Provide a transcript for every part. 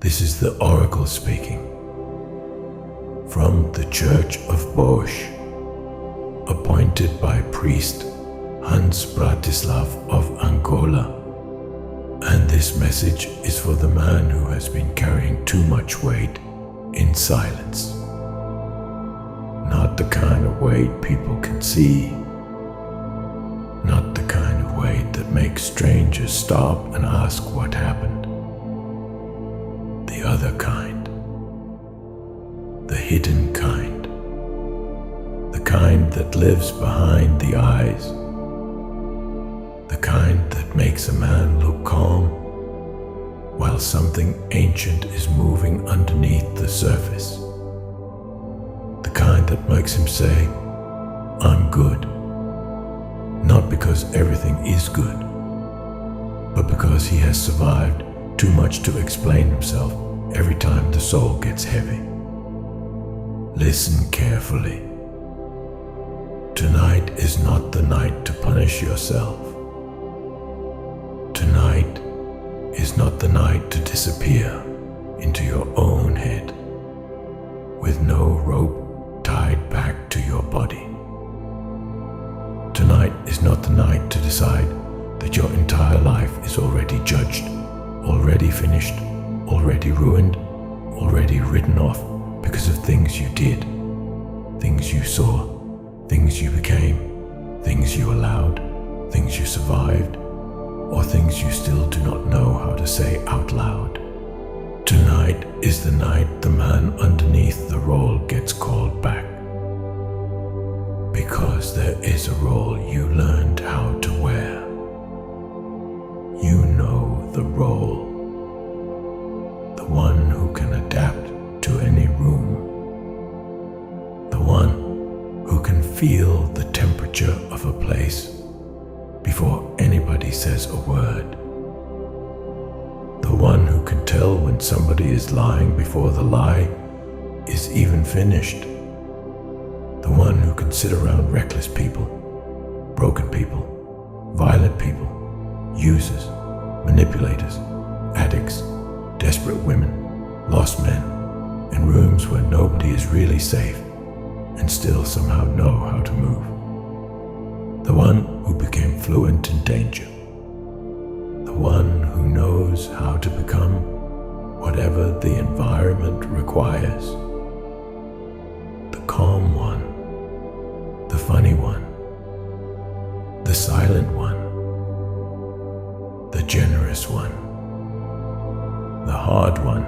This is the Oracle speaking. From the Church of Bosch, appointed by priest Hans Bratislav of Angola. And this message is for the man who has been carrying too much weight in silence. Not the kind of weight people can see. Not the kind of weight that makes strangers stop and ask what happened. The other kind. The hidden kind. The kind that lives behind the eyes. The kind that makes a man look calm while something ancient is moving underneath the surface. The kind that makes him say, "I'm good." Not because everything is good, but because he has survived too much to explain himself every time the soul gets heavy. Listen carefully. Tonight is not the night to punish yourself. Tonight is not the night to disappear into your own head with no rope tied back to your body. Tonight is not the night to decide that your entire life is already judged, already finished, already ruined, already written off because of things you did, things you saw, things you became, things you allowed, things you survived, or things you still do not know how to say out loud. Tonight is the night the man underneath the role gets called back. Because there is a role you learned how to wear. You know the role. The one who can adapt to any room. The one who can feel the temperature of a place before anybody says a word. The one who can tell when somebody is lying before the lie is even finished. The one who can sit around reckless people, broken people, violent people, users, manipulators, addicts, desperate women, lost men, in rooms where nobody is really safe and still somehow know how to move. The one who became fluent in danger. The one who knows how to become whatever the environment requires. The calm one. The funny one. The silent one. The generous one. The hard one.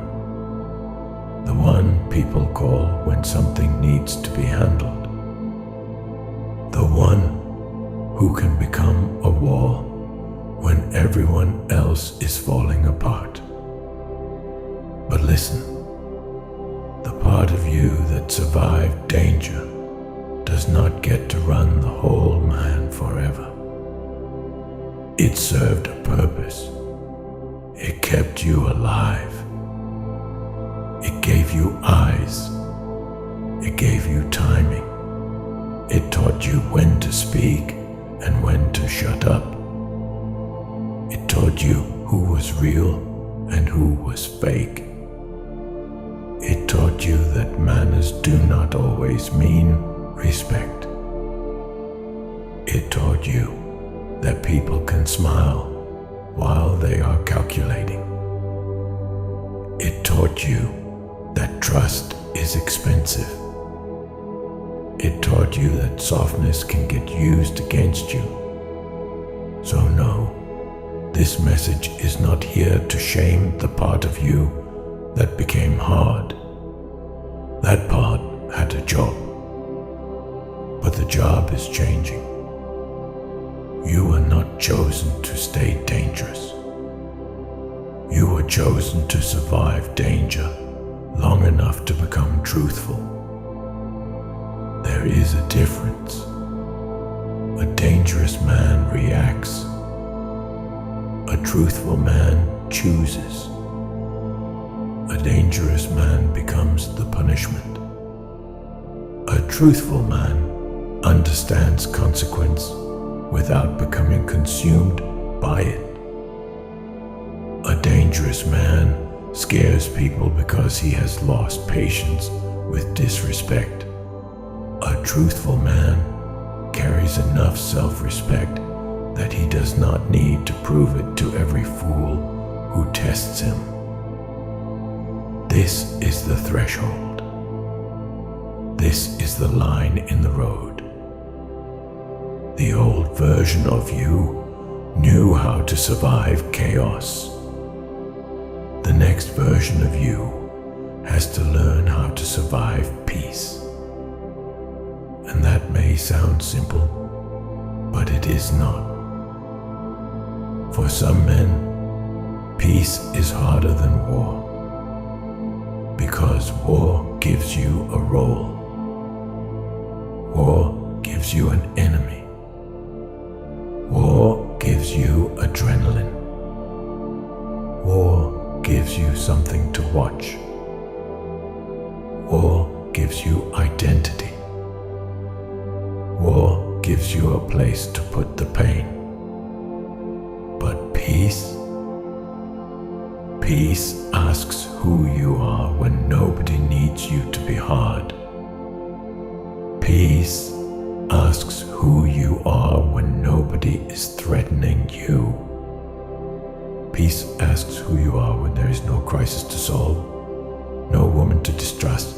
The one people call when something needs to be handled. The one who can become a wall when everyone else is falling apart. But listen, the part of you that survived danger does not get to run the whole man forever. It served a purpose. It kept you alive. It gave you eyes. It gave you timing. It taught you when to speak and when to shut up. It taught you who was real and who was fake. It taught you that manners do not always mean respect. It taught you that people can smile while they are calculating. It taught you that trust is expensive. It taught you that softness can get used against you. So no, this message is not here to shame the part of you that became hard. That part had a job, but the job is changing. You were not chosen to stay dangerous. You were chosen to survive danger long enough to become truthful. There is a difference. A dangerous man reacts. A truthful man chooses. A dangerous man becomes the punishment. A truthful man understands consequence without becoming consumed by it. A dangerous man scares people because he has lost patience with disrespect. A truthful man carries enough self-respect that he does not need to prove it to every fool who tests him. This is the threshold. This is the line in the road. The old version of you knew how to survive chaos. The next version of you has to learn how to survive peace. And that may sound simple, but it is not. For some men, peace is harder than war, because war gives you a role. War gives you an enemy. War gives you adrenaline. War gives you something to watch. War gives you identity. War gives you a place to put the pain. But peace asks who you are when nobody needs you to be hard. Peace asks who you are when nobody is threatening you. Peace asks who you are when there is no crisis to solve, no woman to distrust,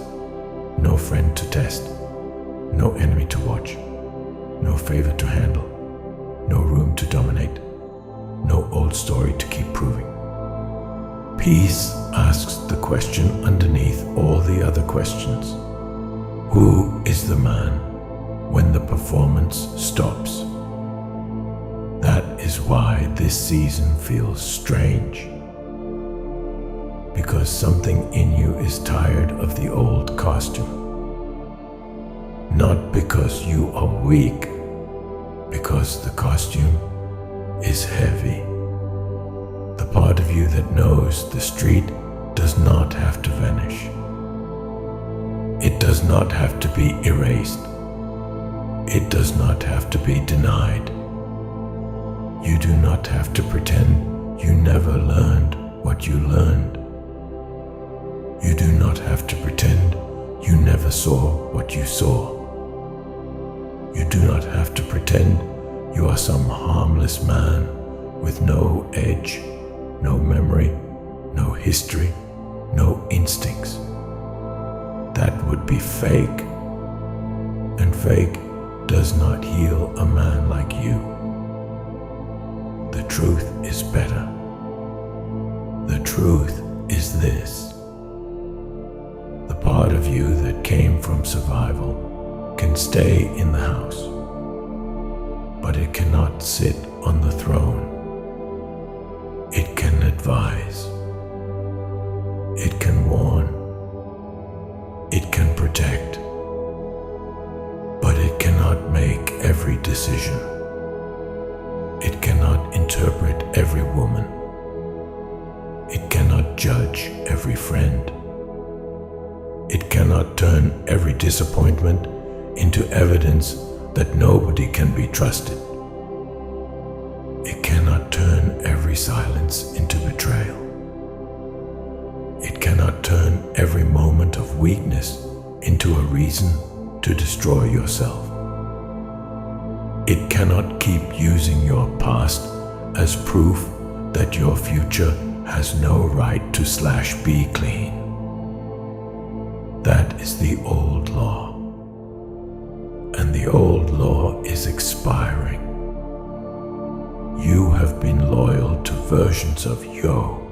no friend to test, no enemy to watch, no favor to handle, no room to dominate, no old story to keep proving. Peace asks the question underneath all the other questions. Who is the man when the performance stops? That is why this season feels strange. Because something in you is tired of the old costume. Not because you are weak, because the costume is heavy. The part of you that knows the street does not have to vanish. It does not have to be erased. It does not have to be denied. You do not have to pretend you never learned what you learned. You do not have to pretend you never saw what you saw. You do not have to pretend you are some harmless man with no edge, no memory, no history, no instincts. That would be fake, and fake does not heal a man like you. The truth is better. The truth is this. The part of you that came from survival can stay in the house, but it cannot sit on the throne. It can advise. It can warn. It can protect. But it cannot make every decision. It cannot interpret every woman. It cannot judge every friend. It cannot turn every disappointment into evidence that nobody can be trusted. It cannot turn every silence into betrayal. It cannot turn every moment of weakness into a reason to destroy yourself. It cannot keep using your past as proof that your future has no right to be clean. That is the old law. And the old law is expiring. You have been loyal to versions of yo